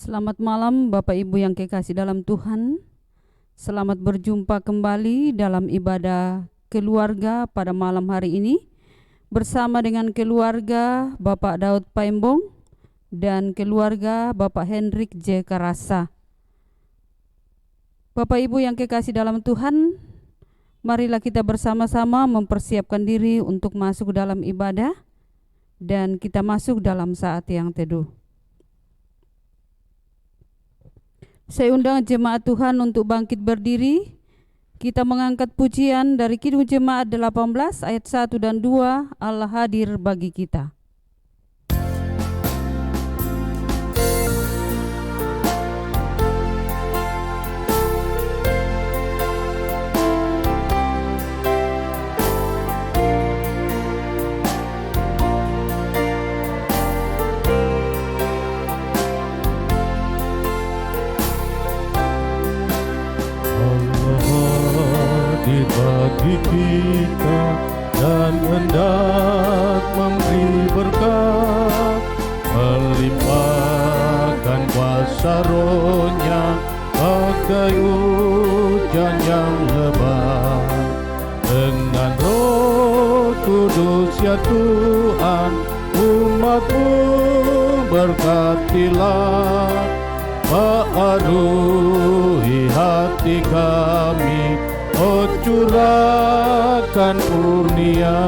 Selamat malam Bapak Ibu yang kekasih dalam Tuhan. Selamat berjumpa kembali dalam ibadah keluarga pada malam hari ini bersama dengan keluarga Bapak Daud Paimbong dan keluarga Bapak Hendrik J. Karasa. Bapak Ibu yang kekasih dalam Tuhan, marilah kita bersama-sama mempersiapkan diri untuk masuk dalam ibadah dan kita masuk dalam saat yang teduh. Saya undang jemaat Tuhan untuk bangkit berdiri. Kita mengangkat pujian dari Kidung Jemaat 18 ayat 1 dan 2, Allah hadir bagi kita. Bagi kita dan hendak memberi berkat, melimpahkan kuasa Roh-Nya bagai hujan yang lebat. Dengan Roh Kudus ya Tuhan, umat-Mu berkatilah, baharui hati kami, oh curahkan kurnia.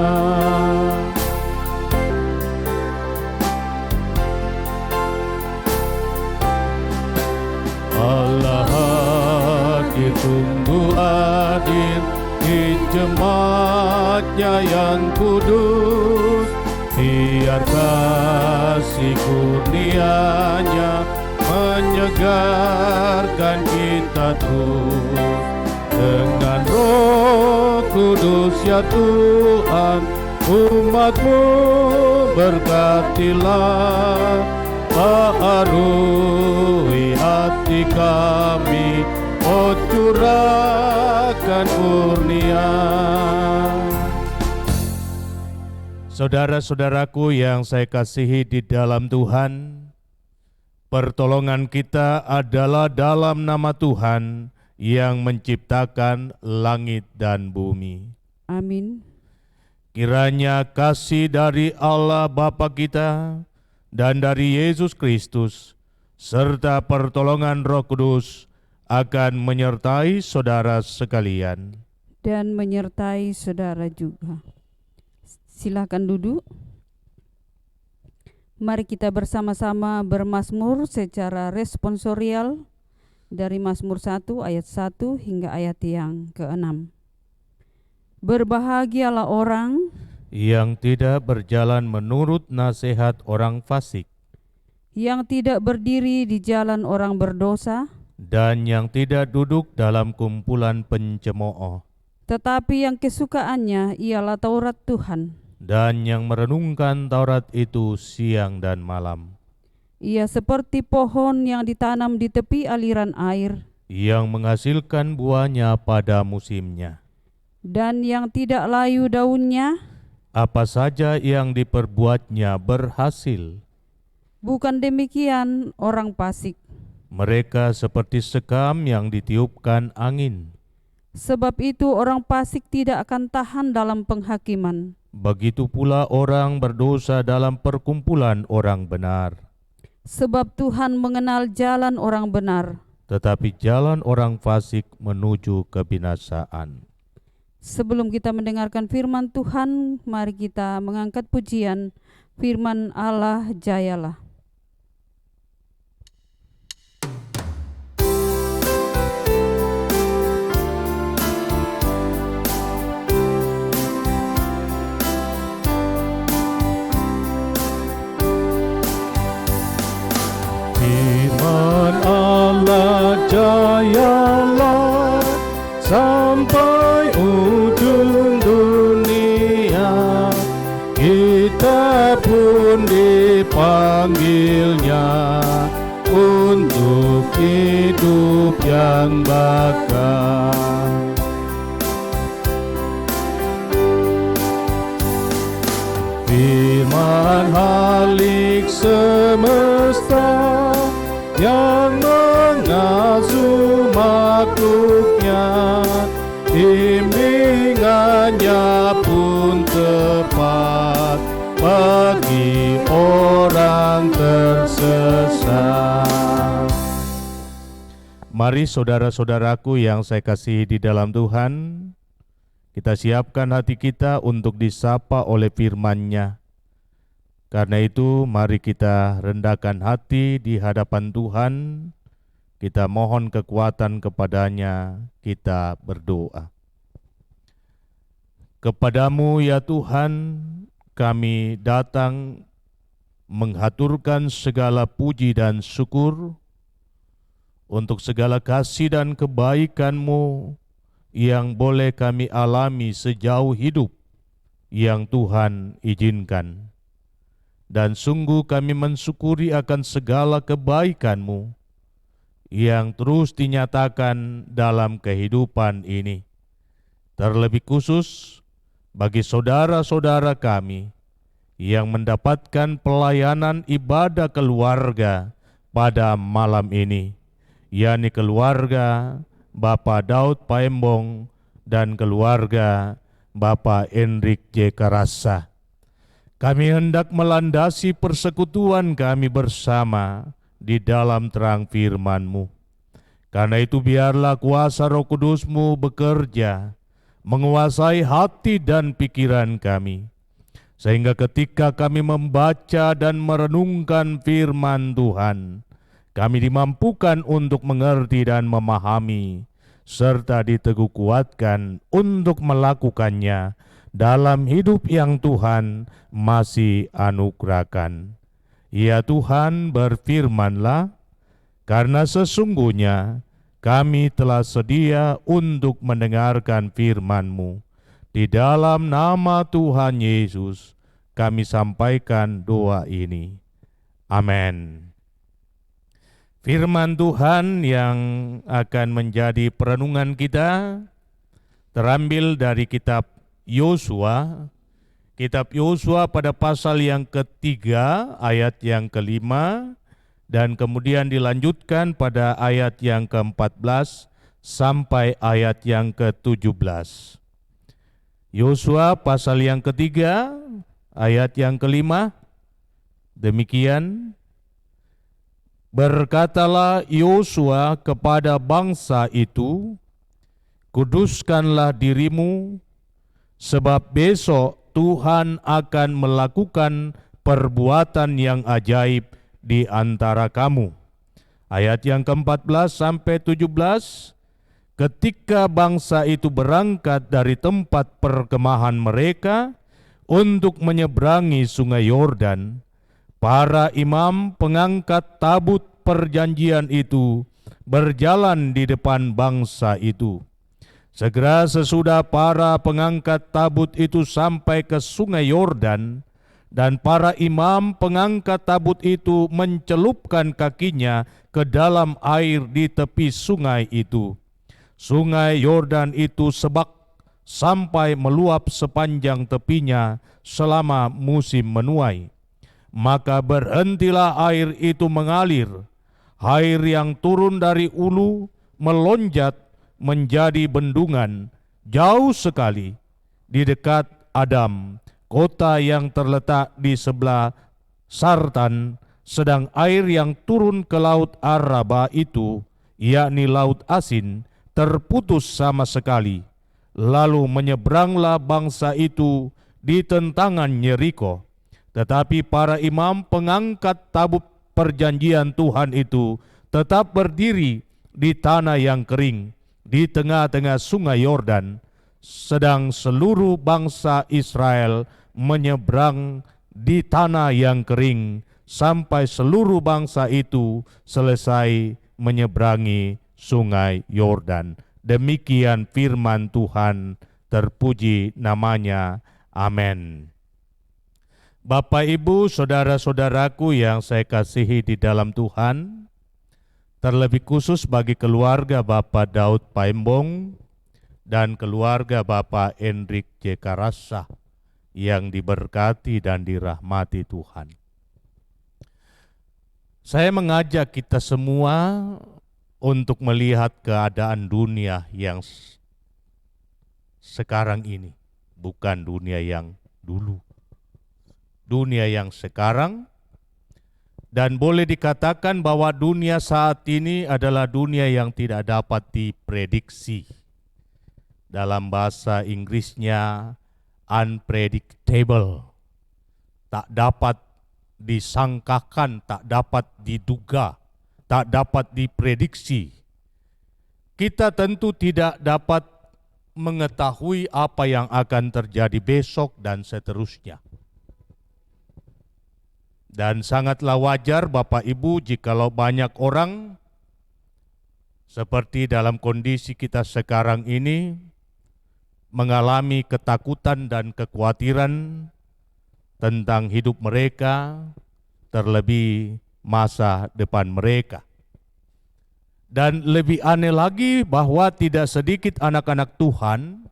Allah hadir, tunggu hadir di jemaat-Nya yang kudus. Biar kasih kurnia-Nya menyegarkan kita terus. Dengan Roh Kudus ya Tuhan, umat-Mu berkatilah, baharui hati kami, oh curahkan kurnia. Saudara-saudaraku yang saya kasihi di dalam Tuhan, pertolongan kita adalah dalam nama Tuhan yang menciptakan langit dan bumi. Amin. Kiranya kasih dari Allah Bapa kita dan dari Yesus Kristus serta pertolongan Roh Kudus akan menyertai saudara sekalian. Dan menyertai saudara juga. Silakan duduk. Mari kita bersama-sama bermazmur secara responsorial dari Mazmur 1 ayat 1 hingga ayat yang ke-6. Berbahagialah orang yang tidak berjalan menurut nasihat orang fasik, yang tidak berdiri di jalan orang berdosa, dan yang tidak duduk dalam kumpulan pencemooh, tetapi yang kesukaannya ialah Taurat Tuhan, dan yang merenungkan Taurat itu siang dan malam. Ia seperti pohon yang ditanam di tepi aliran air, yang menghasilkan buahnya pada musimnya, dan yang tidak layu daunnya. Apa saja yang diperbuatnya berhasil. Bukan demikian orang fasik. Mereka seperti sekam yang ditiupkan angin. Sebab itu orang fasik tidak akan tahan dalam penghakiman. Begitu pula orang berdosa dalam perkumpulan orang benar. Sebab Tuhan mengenal jalan orang benar, tetapi jalan orang fasik menuju kebinasaan. Sebelum kita mendengarkan firman Tuhan, mari kita mengangkat pujian firman Allah jayalah. Firman Allah jayalah sampai ujung dunia, kita pun dipanggilnya untuk hidup yang bakal. Firman halik semesta yang mengasuh makhluknya. Bimbingannya pun tepat bagi orang tersesat. Mari saudara-saudaraku yang saya kasihi di dalam Tuhan, kita siapkan hati kita untuk disapa oleh firman-Nya. Karena itu mari kita rendahkan hati di hadapan Tuhan, kita mohon kekuatan kepada-Nya, kita berdoa. Kepadamu ya Tuhan, kami datang menghaturkan segala puji dan syukur untuk segala kasih dan kebaikan-Mu yang boleh kami alami sejauh hidup yang Tuhan izinkan. Dan sungguh kami mensyukuri akan segala kebaikan-Mu yang terus dinyatakan dalam kehidupan ini. Terlebih khusus bagi saudara-saudara kami yang mendapatkan pelayanan ibadah keluarga pada malam ini, yakni keluarga Bapak Daud Paembong dan keluarga Bapak Hendrik J. Karasa. Kami hendak melandasi persekutuan kami bersama di dalam terang firman-Mu. Karena itu biarlah kuasa Roh Kudus-Mu bekerja, menguasai hati dan pikiran kami, sehingga ketika kami membaca dan merenungkan firman Tuhan, kami dimampukan untuk mengerti dan memahami, serta diteguhkuatkan untuk melakukannya dalam hidup yang Tuhan masih anugerahkan. Ya Tuhan, berfirman-Lah, karena sesungguhnya kami telah sedia untuk mendengarkan firman-Mu. Di dalam nama Tuhan Yesus, kami sampaikan doa ini. Amin. Firman Tuhan yang akan menjadi perenungan kita terambil dari kitab Yosua. Kitab Yosua pada pasal yang ketiga, ayat yang kelima, dan kemudian dilanjutkan pada ayat yang ke-14 sampai ayat yang ke-17. Yosua pasal yang ketiga, ayat yang kelima, demikian, berkatalah Yosua kepada bangsa itu, kuduskanlah dirimu, sebab besok Tuhan akan melakukan perbuatan yang ajaib di antara kamu. Ayat yang ke-14 sampai 17, ketika bangsa itu berangkat dari tempat perkemahan mereka untuk menyeberangi sungai Yordan, para imam pengangkat tabut perjanjian itu berjalan di depan bangsa itu. Segera sesudah para pengangkat tabut itu sampai ke sungai Yordan, dan para imam pengangkat tabut itu mencelupkan kakinya ke dalam air di tepi sungai itu. Sungai Yordan itu sebak sampai meluap sepanjang tepinya selama musim menuai. Maka berhentilah air itu mengalir. Air yang turun dari ulu melonjat menjadi bendungan jauh sekali di dekat Adam, kota yang terletak di sebelah Sartan, sedang air yang turun ke laut Araba itu, yakni laut asin, terputus sama sekali. Lalu menyeberanglah bangsa itu di tentangan Yeriko. Tetapi para imam pengangkat tabut perjanjian Tuhan itu tetap berdiri di tanah yang kering, di tengah-tengah sungai Yordan, sedang seluruh bangsa Israel menyeberang di tanah yang kering sampai seluruh bangsa itu selesai menyeberangi sungai Yordan. Demikian firman Tuhan, terpuji namanya. Amin. Bapak, Ibu, saudara-saudaraku yang saya kasihi di dalam Tuhan, terlebih khusus bagi keluarga Bapak Daud Paembong dan keluarga Bapak Hendrik J. Karasa yang diberkati dan dirahmati Tuhan. Saya mengajak kita semua untuk melihat keadaan dunia yang sekarang ini, bukan dunia yang dulu. Dunia yang sekarang, dan boleh dikatakan bahwa dunia saat ini adalah dunia yang tidak dapat diprediksi. Dalam bahasa Inggrisnya unpredictable, tak dapat disangkakan, tak dapat diduga, tak dapat diprediksi. Kita tentu tidak dapat mengetahui apa yang akan terjadi besok dan seterusnya. Dan sangatlah wajar Bapak Ibu jikalau banyak orang seperti dalam kondisi kita sekarang ini mengalami ketakutan dan kekhawatiran tentang hidup mereka, terlebih masa depan mereka. Dan lebih aneh lagi bahwa tidak sedikit anak-anak Tuhan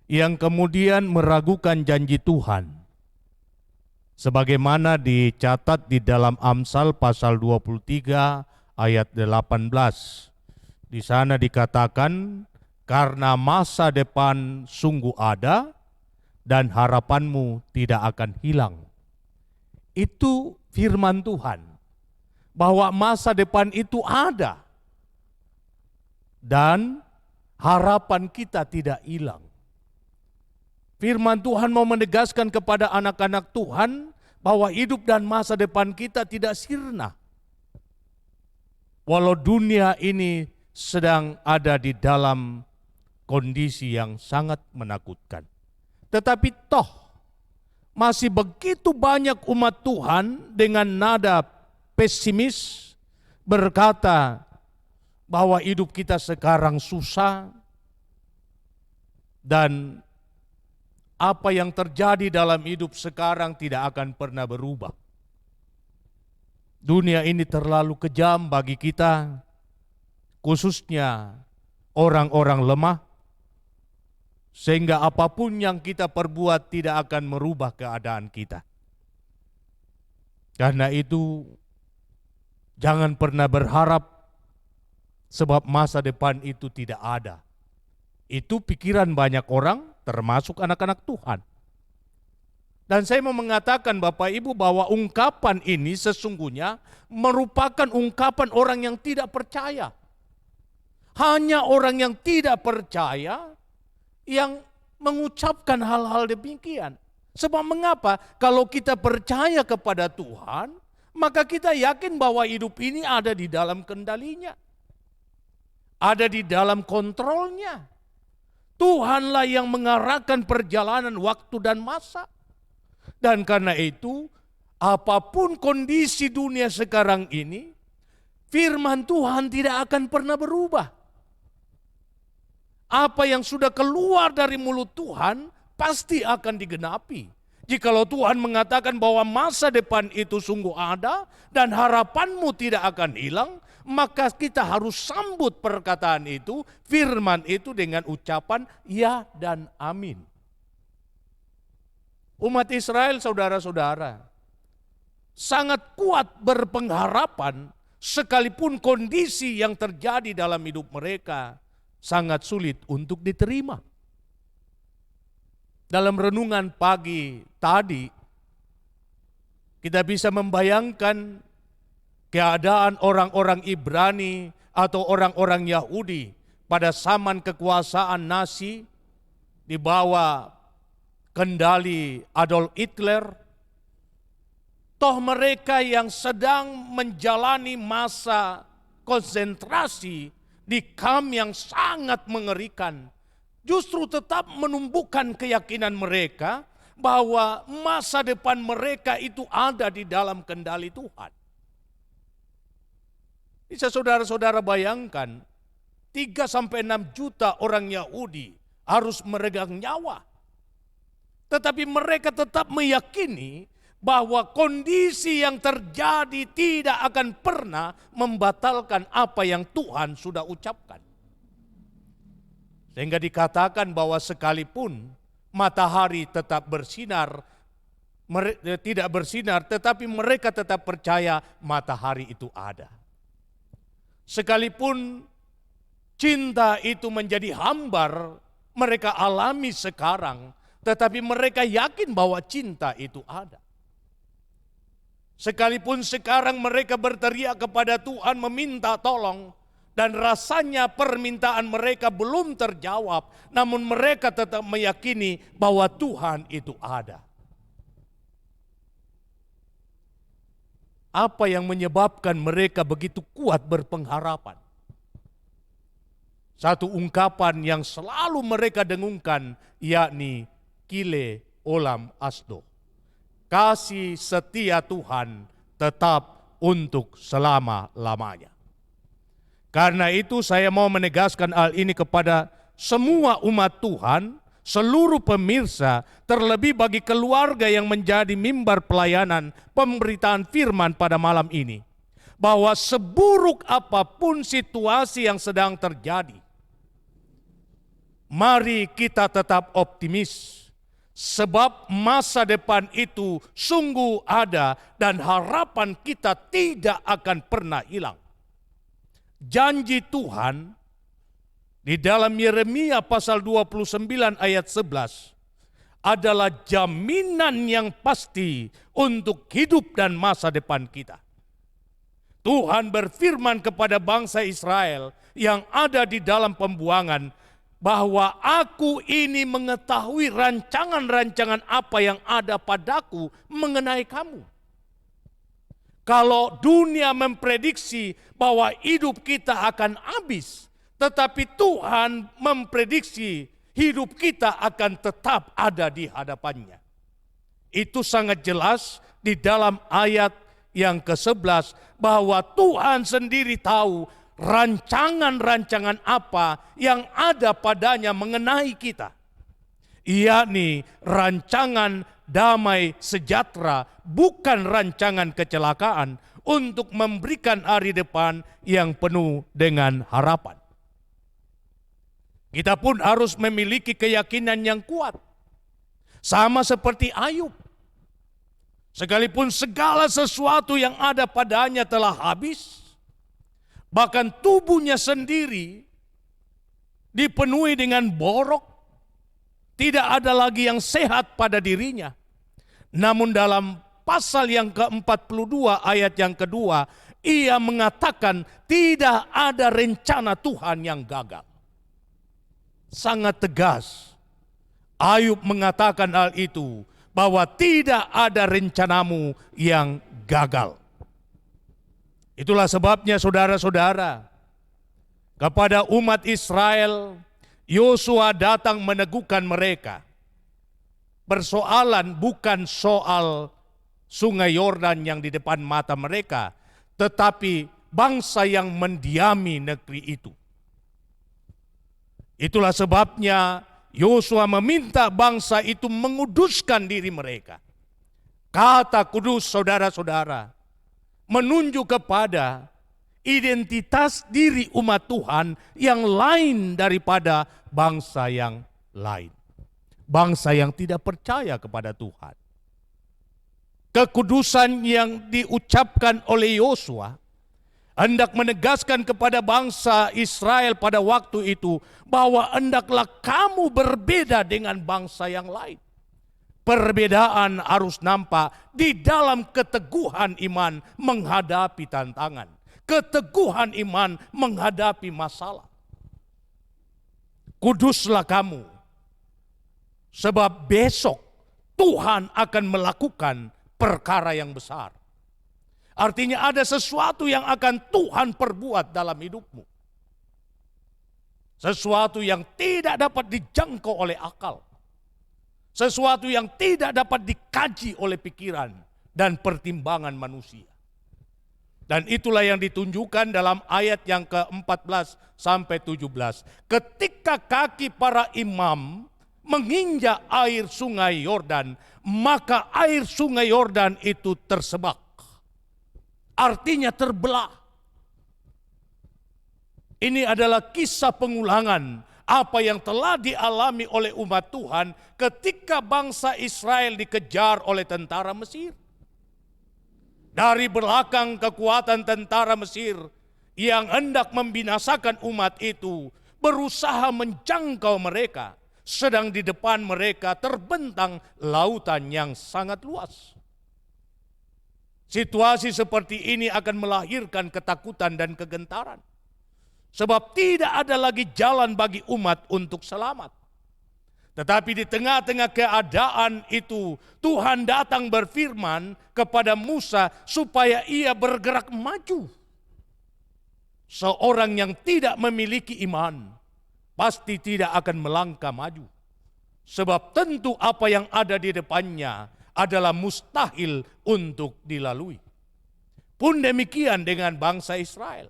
yang kemudian meragukan janji Tuhan. Sebagaimana dicatat di dalam Amsal pasal 23 ayat 18. Di sana dikatakan, karena masa depan sungguh ada, dan harapanmu tidak akan hilang. Itu firman Tuhan, bahwa masa depan itu ada, dan harapan kita tidak hilang. Firman Tuhan mau menegaskan kepada anak-anak Tuhan, bahwa hidup dan masa depan kita tidak sirna. Walau dunia ini sedang ada di dalam kondisi yang sangat menakutkan. Tetapi toh masih begitu banyak umat Tuhan dengan nada pesimis berkata bahwa hidup kita sekarang susah dan apa yang terjadi dalam hidup sekarang tidak akan pernah berubah. Dunia ini terlalu kejam bagi kita, khususnya orang-orang lemah, sehingga apapun yang kita perbuat tidak akan merubah keadaan kita. Karena itu, jangan pernah berharap sebab masa depan itu tidak ada. Itu pikiran banyak orang, termasuk anak-anak Tuhan. Dan saya mau mengatakan Bapak Ibu bahwa ungkapan ini sesungguhnya merupakan ungkapan orang yang tidak percaya. Hanya orang yang tidak percaya yang mengucapkan hal-hal demikian. Sebab mengapa? Kalau kita percaya kepada Tuhan, maka kita yakin bahwa hidup ini ada di dalam kendalinya. Ada di dalam kontrolnya. Tuhanlah yang mengarahkan perjalanan waktu dan masa. Dan karena itu, apapun kondisi dunia sekarang ini, firman Tuhan tidak akan pernah berubah. Apa yang sudah keluar dari mulut Tuhan pasti akan digenapi. Jikalau Tuhan mengatakan bahwa masa depan itu sungguh ada dan harapanmu tidak akan hilang, maka kita harus sambut perkataan itu, firman itu dengan ucapan ya dan amin. Umat Israel, saudara-saudara, sangat kuat berpengharapan sekalipun kondisi yang terjadi dalam hidup mereka sangat sulit untuk diterima. Dalam renungan pagi tadi, kita bisa membayangkan keadaan orang-orang Ibrani atau orang-orang Yahudi pada zaman kekuasaan Nazi di bawah kendali Adolf Hitler. Toh mereka yang sedang menjalani masa konsentrasi di kamp yang sangat mengerikan, justru tetap menumbuhkan keyakinan mereka bahwa masa depan mereka itu ada di dalam kendali Tuhan. Bisa saudara-saudara bayangkan, 3-6 juta orang Yahudi harus meregang nyawa. Tetapi mereka tetap meyakini bahwa kondisi yang terjadi tidak akan pernah membatalkan apa yang Tuhan sudah ucapkan. Sehingga dikatakan bahwa sekalipun matahari tetap bersinar tidak bersinar, tetapi mereka tetap percaya matahari itu ada. Sekalipun cinta itu menjadi hambar, mereka alami sekarang, tetapi mereka yakin bahwa cinta itu ada. Sekalipun sekarang mereka berteriak kepada Tuhan meminta tolong, dan rasanya permintaan mereka belum terjawab, namun mereka tetap meyakini bahwa Tuhan itu ada. Apa yang menyebabkan mereka begitu kuat berpengharapan? Satu ungkapan yang selalu mereka dengungkan, yakni Kile Olam Asdo. Kasih setia Tuhan tetap untuk selama-lamanya. Karena itu saya mau menegaskan hal ini kepada semua umat Tuhan, seluruh pemirsa, terlebih bagi keluarga yang menjadi mimbar pelayanan pemberitaan firman pada malam ini, bahwa seburuk apapun situasi yang sedang terjadi, mari kita tetap optimis, sebab masa depan itu sungguh ada dan harapan kita tidak akan pernah hilang. Janji Tuhan di dalam Yeremia pasal 29 ayat 11 adalah jaminan yang pasti untuk hidup dan masa depan kita. Tuhan berfirman kepada bangsa Israel yang ada di dalam pembuangan, bahwa aku ini mengetahui rancangan-rancangan apa yang ada padaku mengenai kamu. Kalau dunia memprediksi bahwa hidup kita akan habis, tetapi Tuhan memprediksi hidup kita akan tetap ada di hadapannya. Itu sangat jelas di dalam ayat yang ke-11, bahwa Tuhan sendiri tahu rancangan-rancangan apa yang ada padanya mengenai kita, yakni rancangan damai sejahtera, bukan rancangan kecelakaan, untuk memberikan hari depan yang penuh dengan harapan. Kita pun harus memiliki keyakinan yang kuat, sama seperti Ayub. Sekalipun segala sesuatu yang ada padanya telah habis, bahkan tubuhnya sendiri dipenuhi dengan borok, tidak ada lagi yang sehat pada dirinya. Namun dalam pasal yang ke-42 ayat yang kedua, ia mengatakan tidak ada rencana Tuhan yang gagal. Sangat tegas Ayub mengatakan hal itu, bahwa tidak ada rencanamu yang gagal. Itulah sebabnya saudara-saudara, kepada umat Israel, Yosua datang meneguhkan mereka. Persoalan bukan soal sungai Yordan yang di depan mata mereka, tetapi bangsa yang mendiami negeri itu. Itulah sebabnya Yosua meminta bangsa itu menguduskan diri mereka. Kata kudus, saudara-saudara, menunjuk kepada identitas diri umat Tuhan yang lain daripada bangsa yang lain. Bangsa yang tidak percaya kepada Tuhan. Kekudusan yang diucapkan oleh Yosua hendak menegaskan kepada bangsa Israel pada waktu itu, bahwa hendaklah kamu berbeda dengan bangsa yang lain. Perbedaan harus nampak di dalam keteguhan iman menghadapi tantangan, keteguhan iman menghadapi masalah. Kuduslah kamu, sebab besok Tuhan akan melakukan perkara yang besar. Artinya ada sesuatu yang akan Tuhan perbuat dalam hidupmu. Sesuatu yang tidak dapat dijangkau oleh akal. Sesuatu yang tidak dapat dikaji oleh pikiran dan pertimbangan manusia. Dan itulah yang ditunjukkan dalam ayat yang ke-14 sampai 17. Ketika kaki para imam menginjak air sungai Yordan, maka air sungai Yordan itu tersebak. Artinya terbelah. Ini adalah kisah pengulangan apa yang telah dialami oleh umat Tuhan ketika bangsa Israel dikejar oleh tentara Mesir. Dari belakang kekuatan tentara Mesir yang hendak membinasakan umat itu berusaha menjangkau mereka, sedang di depan mereka terbentang lautan yang sangat luas. Situasi seperti ini akan melahirkan ketakutan dan kegentaran. Sebab tidak ada lagi jalan bagi umat untuk selamat. Tetapi di tengah-tengah keadaan itu, Tuhan datang berfirman kepada Musa supaya ia bergerak maju. Seorang yang tidak memiliki iman pasti tidak akan melangkah maju. Sebab tentu apa yang ada di depannya adalah mustahil untuk dilalui. Pun demikian dengan bangsa Israel.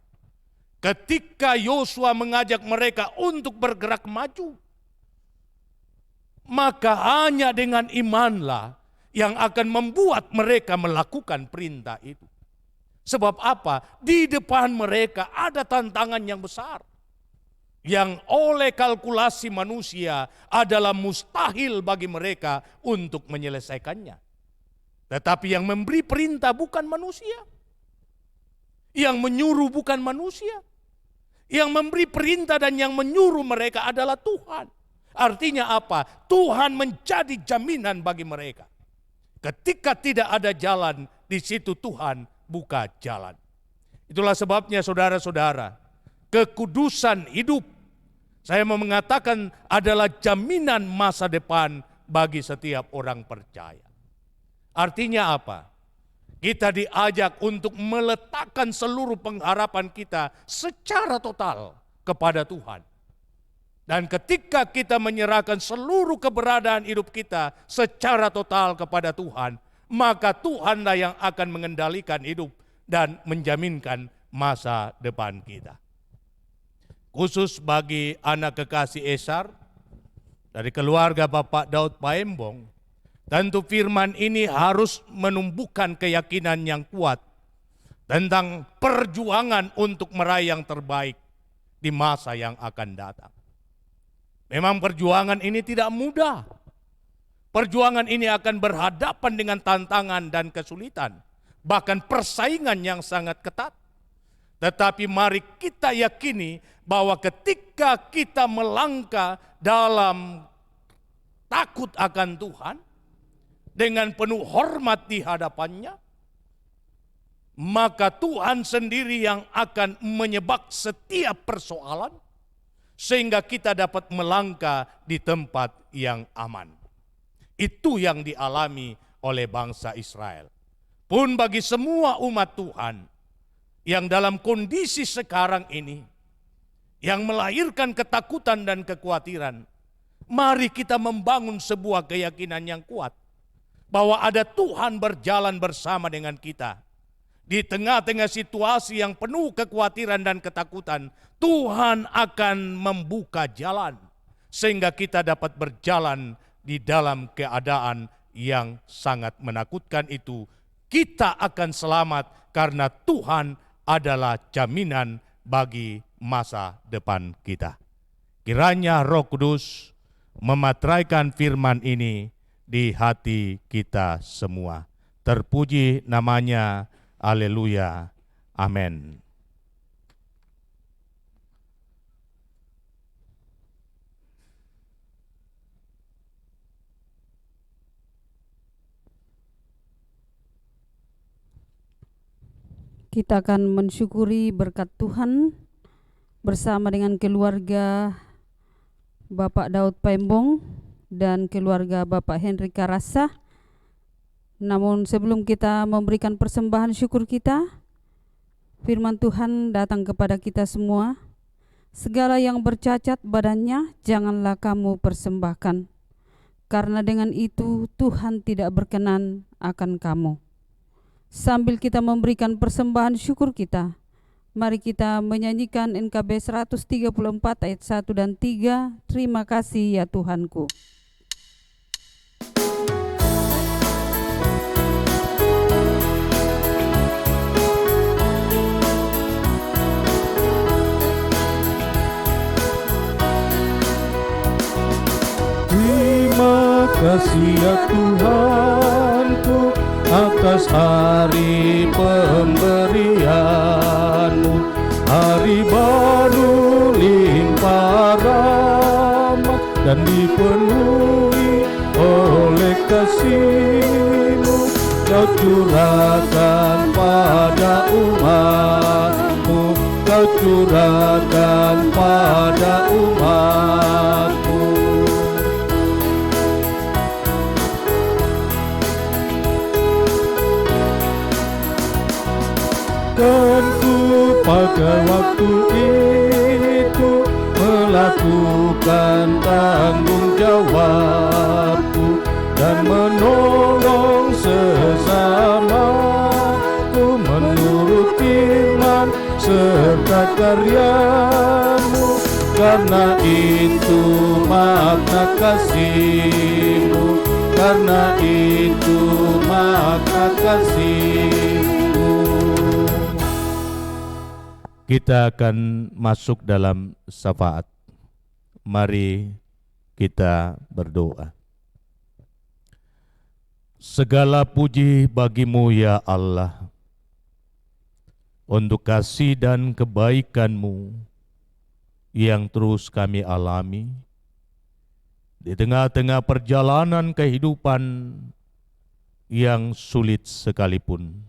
Ketika Yosua mengajak mereka untuk bergerak maju, maka hanya dengan imanlah yang akan membuat mereka melakukan perintah itu. Sebab apa? Di depan mereka ada tantangan yang besar, yang oleh kalkulasi manusia adalah mustahil bagi mereka untuk menyelesaikannya. Tetapi yang memberi perintah bukan manusia. Yang menyuruh bukan manusia. Yang memberi perintah dan yang menyuruh mereka adalah Tuhan. Artinya apa? Tuhan menjadi jaminan bagi mereka. Ketika tidak ada jalan, di situ Tuhan buka jalan. Itulah sebabnya saudara-saudara, kekudusan hidup, saya mau mengatakan adalah jaminan masa depan bagi setiap orang percaya. Artinya apa? Kita diajak untuk meletakkan seluruh pengharapan kita secara total kepada Tuhan. Dan ketika kita menyerahkan seluruh keberadaan hidup kita secara total kepada Tuhan, maka Tuhanlah yang akan mengendalikan hidup dan menjaminkan masa depan kita. Khusus bagi anak kekasih Esar dari keluarga Bapak Daud Paembong, tentu firman ini harus menumbuhkan keyakinan yang kuat tentang perjuangan untuk meraih yang terbaik di masa yang akan datang. Memang perjuangan ini tidak mudah. Perjuangan ini akan berhadapan dengan tantangan dan kesulitan, bahkan persaingan yang sangat ketat. Tetapi mari kita yakini bahwa ketika kita melangkah dalam takut akan Tuhan, dengan penuh hormat di hadapannya, maka Tuhan sendiri yang akan menyebab setiap persoalan, sehingga kita dapat melangkah di tempat yang aman. Itu yang dialami oleh bangsa Israel. Pun bagi semua umat Tuhan yang dalam kondisi sekarang ini, yang melahirkan ketakutan dan kekhawatiran, mari kita membangun sebuah keyakinan yang kuat bahwa ada Tuhan berjalan bersama dengan kita. Di tengah-tengah situasi yang penuh kekhawatiran dan ketakutan, Tuhan akan membuka jalan sehingga kita dapat berjalan di dalam keadaan yang sangat menakutkan itu. Kita akan selamat karena Tuhan adalah jaminan bagi masa depan kita. Kiranya Roh Kudus mematraikan firman ini di hati kita semua. Terpuji namanya. Haleluya. Amin. Kita akan mensyukuri berkat Tuhan bersama dengan keluarga Bapak Daud Paembong dan keluarga Bapak Henry Karasa. Namun sebelum kita memberikan persembahan syukur kita, firman Tuhan datang kepada kita semua. Segala yang bercacat badannya janganlah kamu persembahkan, karena dengan itu Tuhan tidak berkenan akan kamu. Sambil kita memberikan persembahan syukur kita, mari kita menyanyikan NKB 134 ayat 1 dan 3. Terima kasih ya Tuhanku. kasih ya Tuhanku atas hari pemberian-Mu, hari baru limpah rahmat dan dipenuhi oleh kasih-Mu. Kau curahkan pada umat-Mu, Kau curahkan pada umat-Mu. Kan ku pakai waktu itu melakukan tanggung jawabku dan menolong sesamaku menurut firman serta karya-Mu. Karena itu makna kasih-Mu, karena itu makna kasih-Mu. Kita akan masuk dalam syafaat. Mari kita berdoa. Segala puji bagi-Mu ya Allah, untuk kasih dan kebaikan-Mu yang terus kami alami di tengah-tengah perjalanan kehidupan yang sulit sekalipun.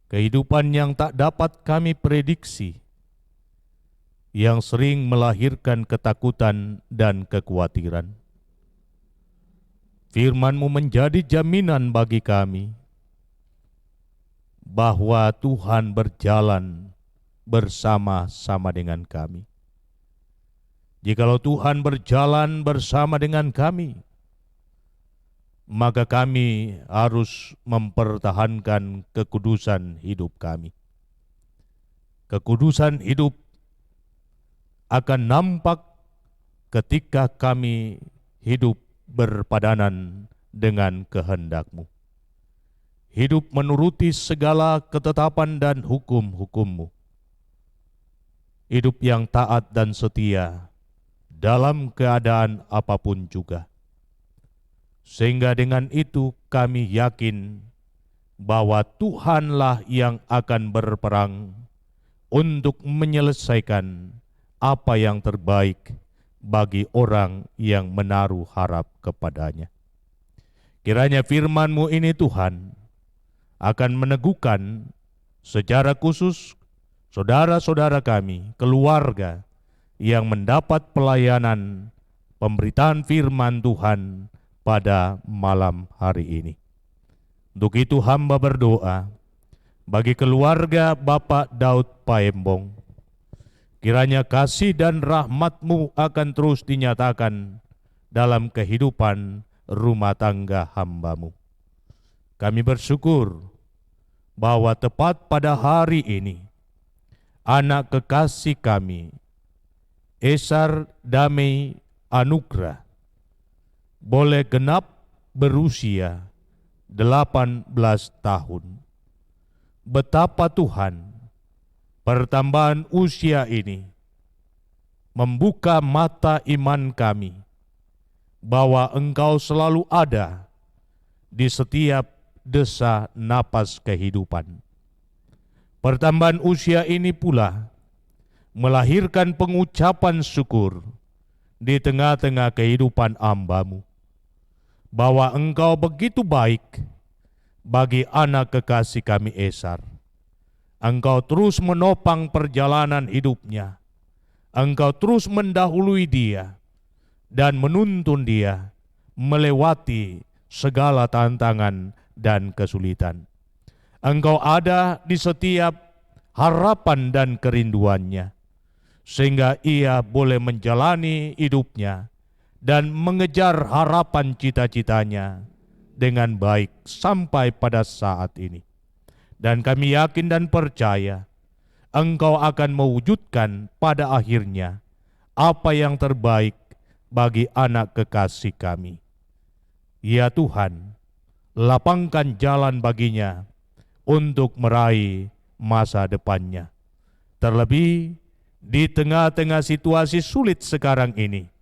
Kehidupan yang tak dapat kami prediksi, yang sering melahirkan ketakutan dan kekhawatiran. Firman-Mu menjadi jaminan bagi kami bahwa Tuhan berjalan bersama-sama dengan kami. Jikalau Tuhan berjalan bersama dengan kami, maka kami harus mempertahankan kekudusan hidup kami. Kekudusan hidup akan nampak ketika kami hidup berpadanan dengan kehendak-Mu. Hidup menuruti segala ketetapan dan hukum-hukum-Mu. Hidup yang taat dan setia dalam keadaan apapun juga. Sehingga dengan itu kami yakin bahwa Tuhanlah yang akan berperang untuk menyelesaikan apa yang terbaik bagi orang yang menaruh harap kepadanya. Kiranya firman-Mu ini Tuhan akan meneguhkan secara khusus saudara-saudara kami, keluarga yang mendapat pelayanan pemberitaan firman Tuhan pada malam hari ini. Untuk itu hamba berdoa bagi keluarga Bapak Daud Paembong. Kiranya kasih dan rahmat-Mu akan terus dinyatakan dalam kehidupan rumah tangga hamba-Mu. Kami bersyukur bahwa tepat pada hari ini, anak kekasih kami, Esar Damai Anugrah, boleh genap berusia 18 tahun. Betapa Tuhan pertambahan usia ini membuka mata iman kami bahwa Engkau selalu ada di setiap desa napas kehidupan. Pertambahan usia ini pula melahirkan pengucapan syukur di tengah-tengah kehidupan hamba-Mu, bahwa Engkau begitu baik bagi anak kekasih kami Esar. Engkau terus menopang perjalanan hidupnya. Engkau terus mendahului dia dan menuntun dia melewati segala tantangan dan kesulitan. Engkau ada di setiap harapan dan kerinduannya, sehingga ia boleh menjalani hidupnya dan mengejar harapan cita-citanya dengan baik sampai pada saat ini. Dan kami yakin dan percaya Engkau akan mewujudkan pada akhirnya apa yang terbaik bagi anak kekasih kami. Ya Tuhan, lapangkan jalan baginya untuk meraih masa depannya. Terlebih di tengah-tengah situasi sulit sekarang ini,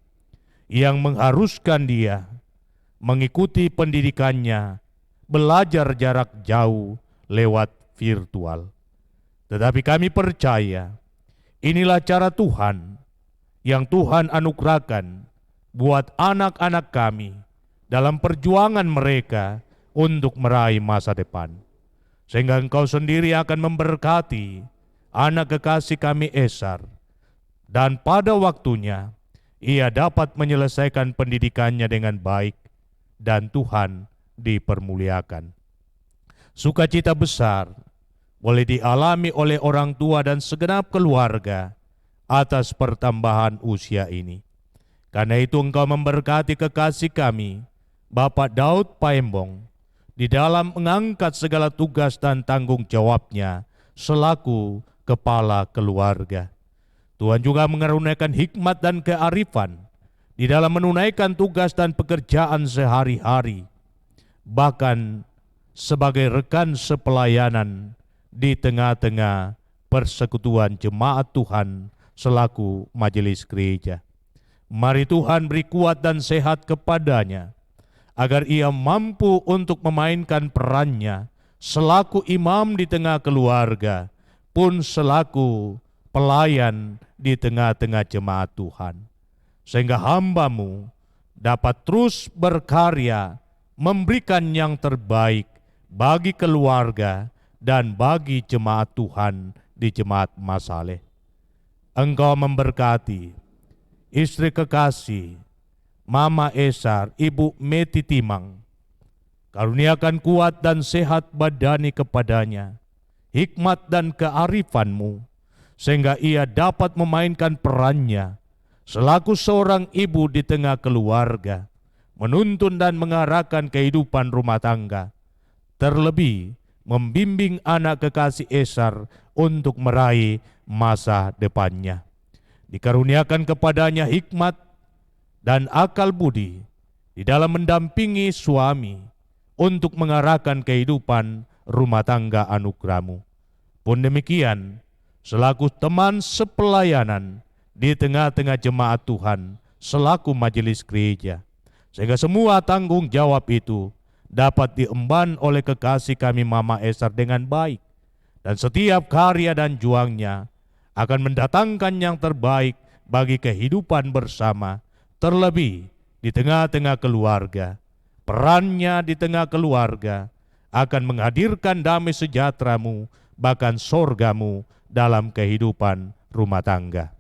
yang mengharuskan dia mengikuti pendidikannya, belajar jarak jauh lewat virtual. Tetapi kami percaya inilah cara Tuhan yang Tuhan anugerahkan buat anak-anak kami dalam perjuangan mereka untuk meraih masa depan. Sehingga Engkau sendiri akan memberkati anak kekasih kami Esar, dan pada waktunya ia dapat menyelesaikan pendidikannya dengan baik dan Tuhan dipermuliakan. Sukacita besar boleh dialami oleh orang tua dan segenap keluarga atas pertambahan usia ini. Karena itu Engkau memberkati kekasih kami, Bapak Daud Paembong, di dalam mengangkat segala tugas dan tanggung jawabnya selaku kepala keluarga. Tuhan juga mengaruniakan hikmat dan kearifan di dalam menunaikan tugas dan pekerjaan sehari-hari, bahkan sebagai rekan sepelayanan di tengah-tengah persekutuan jemaat Tuhan selaku majelis gereja. Mari Tuhan beri kuat dan sehat kepadanya, agar ia mampu untuk memainkan perannya selaku imam di tengah keluarga, pun selaku pelayan di tengah-tengah jemaat Tuhan. Sehingga hamba-Mu dapat terus berkarya, memberikan yang terbaik bagi keluarga dan bagi jemaat Tuhan di Jemaat Masaleh. Engkau memberkati istri kekasih Mama Esar, Ibu Meti Timang. Karuniakan kuat dan sehat badani kepadanya, hikmat dan kearifan-Mu, sehingga ia dapat memainkan perannya selaku seorang ibu di tengah keluarga, menuntun dan mengarahkan kehidupan rumah tangga, terlebih membimbing anak kekasih Esar untuk meraih masa depannya. Dikaruniakan kepadanya hikmat dan akal budi di dalam mendampingi suami untuk mengarahkan kehidupan rumah tangga anugerah-Mu. Pun demikian, selaku teman sepelayanan di tengah-tengah jemaat Tuhan, selaku majelis gereja, sehingga semua tanggung jawab itu dapat diemban oleh kekasih kami Mama Esar dengan baik, dan setiap karya dan juangnya akan mendatangkan yang terbaik bagi kehidupan bersama, terlebih di tengah-tengah keluarga. Perannya di tengah keluarga akan menghadirkan damai sejahtera-Mu, bahkan sorga-Mu dalam kehidupan rumah tangga.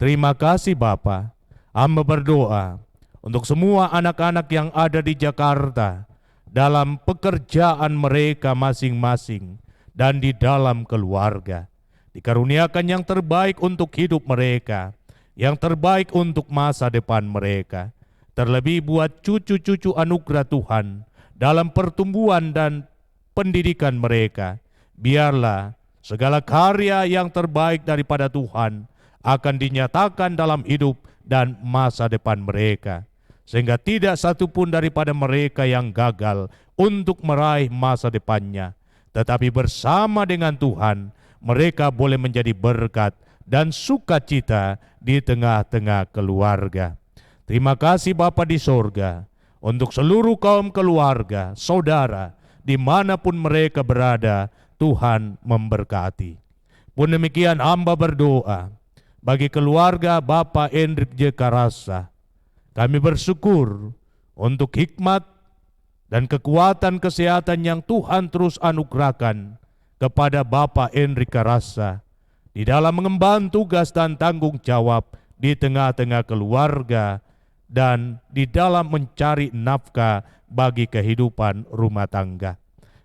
Terima kasih Bapa. Hamba berdoa untuk semua anak-anak yang ada di Jakarta dalam pekerjaan mereka masing-masing dan di dalam keluarga. Dikaruniakan yang terbaik untuk hidup mereka, yang terbaik untuk masa depan mereka. Terlebih buat cucu-cucu anugerah Tuhan dalam pertumbuhan dan pendidikan mereka. Biarlah segala karya yang terbaik daripada Tuhan akan dinyatakan dalam hidup dan masa depan mereka, sehingga tidak satupun daripada mereka yang gagal untuk meraih masa depannya, tetapi bersama dengan Tuhan mereka boleh menjadi berkat dan sukacita di tengah-tengah keluarga. Terima kasih Bapa di sorga untuk seluruh kaum keluarga, saudara, dimanapun mereka berada, Tuhan memberkati. Pun demikian hamba berdoa bagi keluarga Bapak Hendrik J. Karasa. Kami bersyukur untuk hikmat dan kekuatan kesehatan yang Tuhan terus anugerahkan kepada Bapak Hendrik Karasa di dalam mengemban tugas dan tanggung jawab di tengah-tengah keluarga dan di dalam mencari nafkah bagi kehidupan rumah tangga.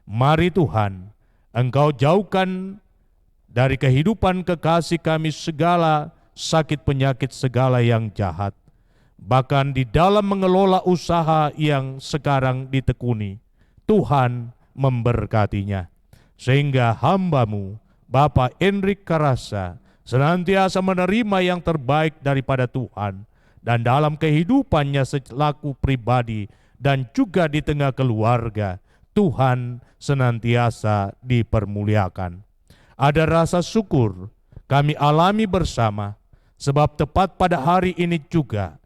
Mari Tuhan, Engkau jauhkan dari kehidupan kekasih kami segala sakit penyakit, segala yang jahat. Bahkan di dalam mengelola usaha yang sekarang ditekuni, Tuhan memberkatinya. Sehingga hamba-Mu, Bapak Hendrik Karasa, senantiasa menerima yang terbaik daripada Tuhan, dan dalam kehidupannya selaku pribadi dan juga di tengah keluarga, Tuhan senantiasa dipermuliakan. Ada rasa syukur kami alami bersama, sebab tepat pada hari ini juga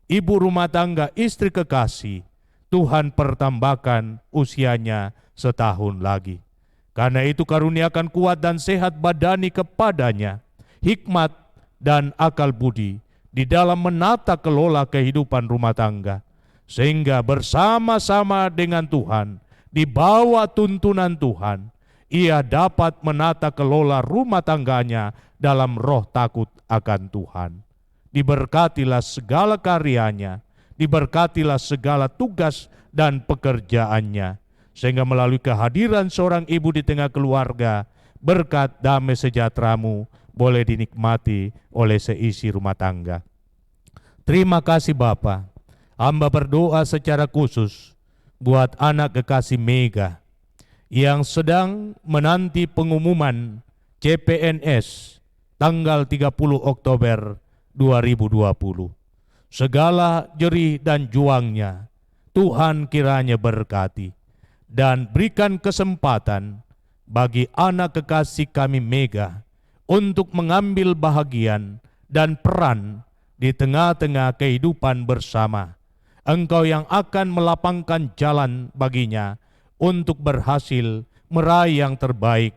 ibu rumah tangga, istri kekasih, Tuhan pertambahkan usianya setahun lagi. Karena itu karuniakan kuat dan sehat badani kepadanya, hikmat dan akal budi di dalam menata kelola kehidupan rumah tangga, sehingga bersama-sama dengan Tuhan, di bawah tuntunan Tuhan, ia dapat menata kelola rumah tangganya dalam roh takut akan Tuhan. Diberkatilah segala karyanya, diberkatilah segala tugas dan pekerjaannya, sehingga melalui kehadiran seorang ibu di tengah keluarga, berkat damai sejahtera-Mu boleh dinikmati oleh seisi rumah tangga. Terima kasih Bapa. Hamba berdoa secara khusus buat anak kekasih Mega yang sedang menanti pengumuman CPNS tanggal 30 Oktober 2020. Segala jerih dan juangnya Tuhan kiranya berkati dan berikan kesempatan bagi anak kekasih kami Mega untuk mengambil bahagian dan peran di tengah-tengah kehidupan bersama. Engkau yang akan melapangkan jalan baginya untuk berhasil meraih yang terbaik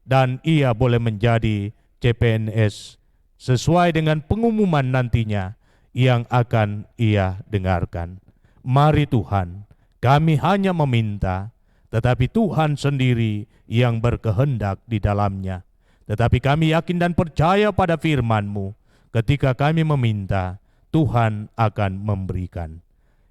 dan ia boleh menjadi CPNS sesuai dengan pengumuman nantinya yang akan ia dengarkan. Mari Tuhan, kami hanya meminta, tetapi Tuhan sendiri yang berkehendak di dalamnya. Tetapi kami yakin dan percaya pada firman-Mu, ketika kami meminta, Tuhan akan memberikan.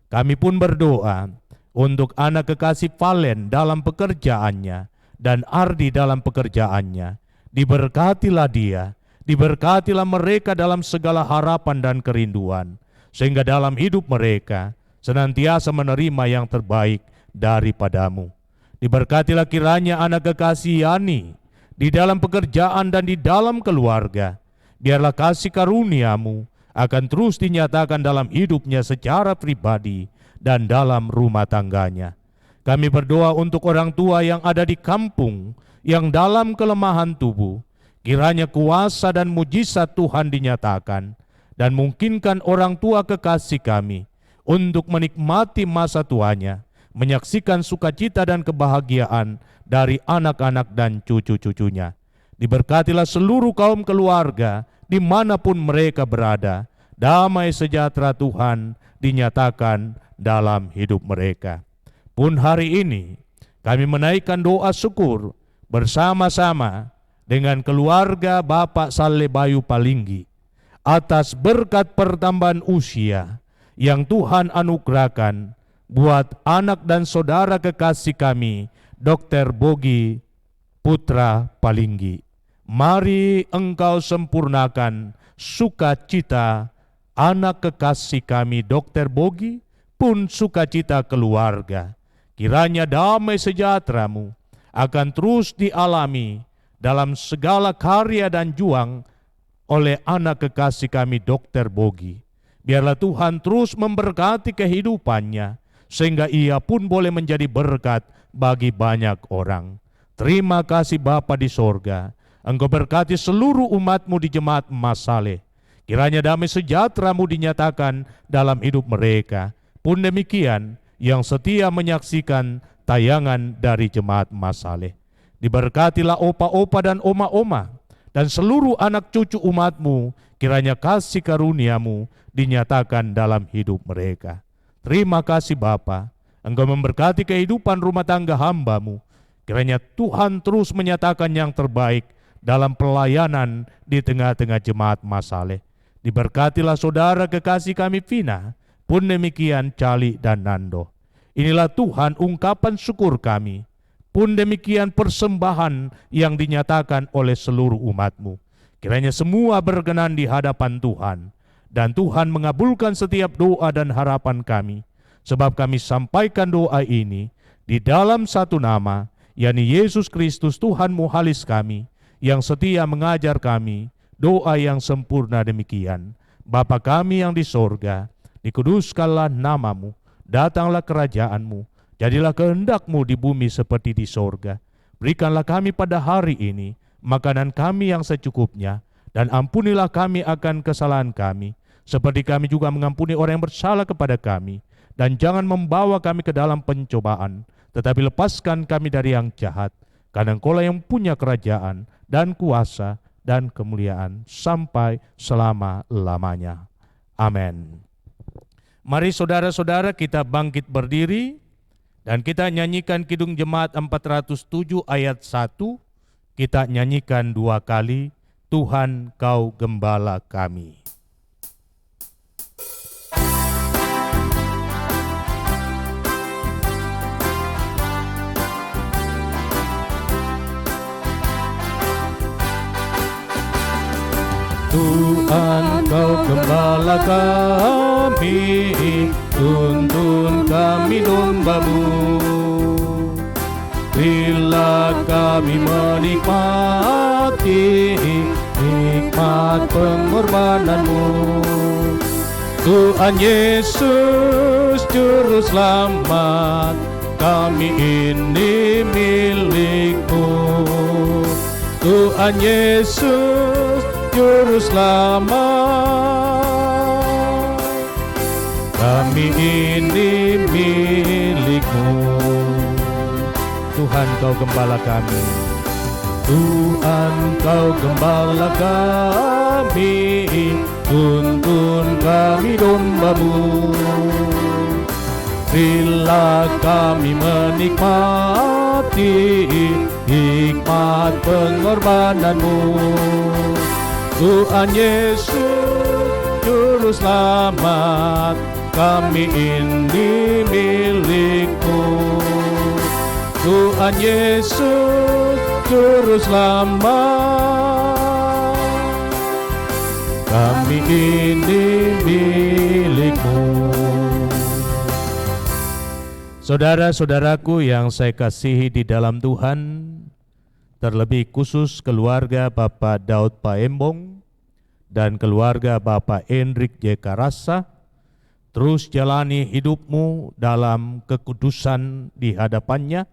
Kami pun berdoa untuk anak kekasih Valen dalam pekerjaannya dan Ardi dalam pekerjaannya. Diberkatilah dia, diberkatilah mereka dalam segala harapan dan kerinduan, sehingga dalam hidup mereka senantiasa menerima yang terbaik daripada-Mu. Diberkatilah kiranya anak kekasih Yani di dalam pekerjaan dan di dalam keluarga. Biarlah kasih karunia-Mu akan terus dinyatakan dalam hidupnya secara pribadi dan dalam rumah tangganya. Kami berdoa untuk orang tua yang ada di kampung, yang dalam kelemahan tubuh. Kiranya kuasa dan mujizat Tuhan dinyatakan, dan mungkinkan orang tua kekasih kami untuk menikmati masa tuanya, menyaksikan sukacita dan kebahagiaan dari anak-anak dan cucu-cucunya. Diberkatilah seluruh kaum keluarga dimanapun mereka berada. Damai sejahtera Tuhan dinyatakan dalam hidup mereka. Pun hari ini kami menaikkan doa syukur bersama-sama dengan keluarga Bapak Saleh Bayu Palinggi atas berkat pertambahan usia yang Tuhan anugerahkan buat anak dan saudara kekasih kami, Dr. Bogi Putra Palinggi. Mari Engkau sempurnakan sukacita anak kekasih kami, Dr. Bogi, pun sukacita keluarga. Kiranya damai sejahtera-Mu akan terus dialami dalam segala karya dan juang oleh anak kekasih kami, Dr. Bogi. Biarlah Tuhan terus memberkati kehidupannya, sehingga ia pun boleh menjadi berkat bagi banyak orang. Terima kasih Bapa di sorga. Engkau berkati seluruh umat-Mu di Jemaat Mas Saleh. Kiranya damai sejahtera-Mu dinyatakan dalam hidup mereka. Pun demikian yang setia menyaksikan tayangan dari Jemaat Mas Saleh. Diberkatilah opa-opa dan oma-oma dan seluruh anak cucu umat-Mu. Kiranya kasih karunia-Mu dinyatakan dalam hidup mereka. Terima kasih Bapa. Engkau memberkati kehidupan rumah tangga hamba-Mu. Kiranya Tuhan terus menyatakan yang terbaik dalam pelayanan di tengah-tengah Jemaat Mas Saleh. Diberkatilah saudara kekasih kami Vina, pun demikian Cali dan Nando. Inilah Tuhan ungkapan syukur kami, pun demikian persembahan yang dinyatakan oleh seluruh umat-Mu. Kiranya semua berkenan di hadapan Tuhan, dan Tuhan mengabulkan setiap doa dan harapan kami, sebab kami sampaikan doa ini di dalam satu nama, yakni Yesus Kristus Tuhan Muhalis kami, yang setia mengajar kami doa yang sempurna demikian. Bapa kami yang di sorga, dikuduskanlah nama-Mu, datanglah kerajaan-Mu, jadilah kehendak-Mu di bumi seperti di sorga. Berikanlah kami pada hari ini makanan kami yang secukupnya, dan ampunilah kami akan kesalahan kami, seperti kami juga mengampuni orang yang bersalah kepada kami. Dan jangan membawa kami ke dalam pencobaan, tetapi lepaskan kami dari yang jahat. Karena Engkau lah yang punya kerajaan dan kuasa dan kemuliaan sampai selama-lamanya. Amin. Mari saudara-saudara kita bangkit berdiri dan kita nyanyikan Kidung Jemaat 407 ayat 1. Kita nyanyikan 2 kali, Tuhan Kau Gembala Kami. Tuhan Kau Gembala kami, tuntun kami domba-Mu. Bila kami menikmati nikmat pengorbanan-Mu. Tuhan Yesus Juru Selamat, kami ini milik-Mu. Tuhan Yesus Juru Selamat, kami ini milik-Mu. Tuhan Kau Gembala kami, Tuhan Kau Gembala kami, tuntun kami domba-Mu. Bila kami menikmati hikmat pengorbanan-Mu. Tuhan Yesus Juru Selamat, kami ini milik-Mu. Tuhan Yesus Juru Selamat, kami ini milik-Mu. Saudara-saudaraku yang saya kasihi di dalam Tuhan, terlebih khusus keluarga Bapak Daud Paembong dan keluarga Bapak Hendrik J. Karasa, terus jalani hidupmu dalam kekudusan di hadapannya.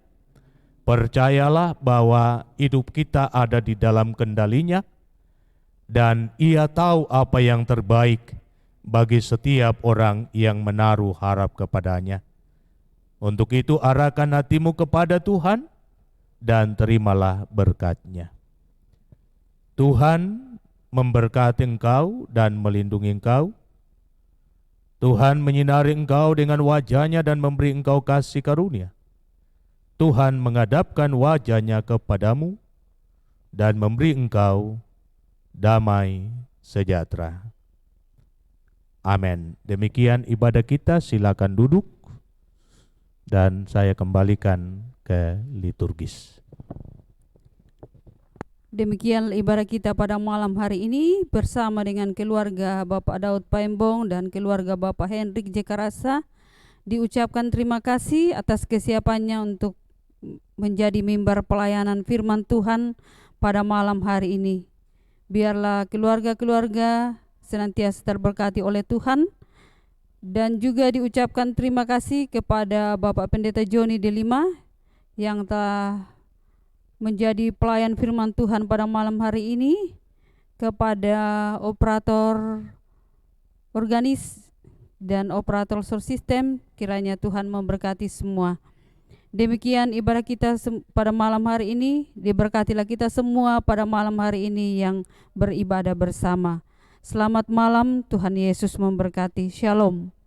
Percayalah bahwa hidup kita ada di dalam kendalinya, dan Ia tahu apa yang terbaik bagi setiap orang yang menaruh harap kepadanya. Untuk itu arahkan hatimu kepada Tuhan, dan terimalah berkat-Nya. Tuhan memberkati engkau dan melindungi engkau. Tuhan menyinari engkau dengan wajah-Nya dan memberi engkau kasih karunia. Tuhan menghadapkan wajah-Nya kepadamu dan memberi engkau damai sejahtera. Amin. Demikian ibadah kita, silakan duduk dan saya kembalikan ke liturgis. Demikian ibadah kita pada malam hari ini bersama dengan keluarga Bapak Daud Paembong dan keluarga Bapak Hendrik J. Karasa. Diucapkan terima kasih atas kesiapannya untuk menjadi mimbar pelayanan firman Tuhan pada malam hari ini. Biarlah keluarga-keluarga senantiasa terberkati oleh Tuhan. Dan juga diucapkan terima kasih kepada Bapak Pendeta Joni Delima yang telah menjadi pelayan firman Tuhan pada malam hari ini, kepada operator organis dan operator sound system, kiranya Tuhan memberkati semua. Demikian ibadah kita pada malam hari ini, diberkatilah kita semua pada malam hari ini yang beribadah bersama. Selamat malam, Tuhan Yesus memberkati. Shalom.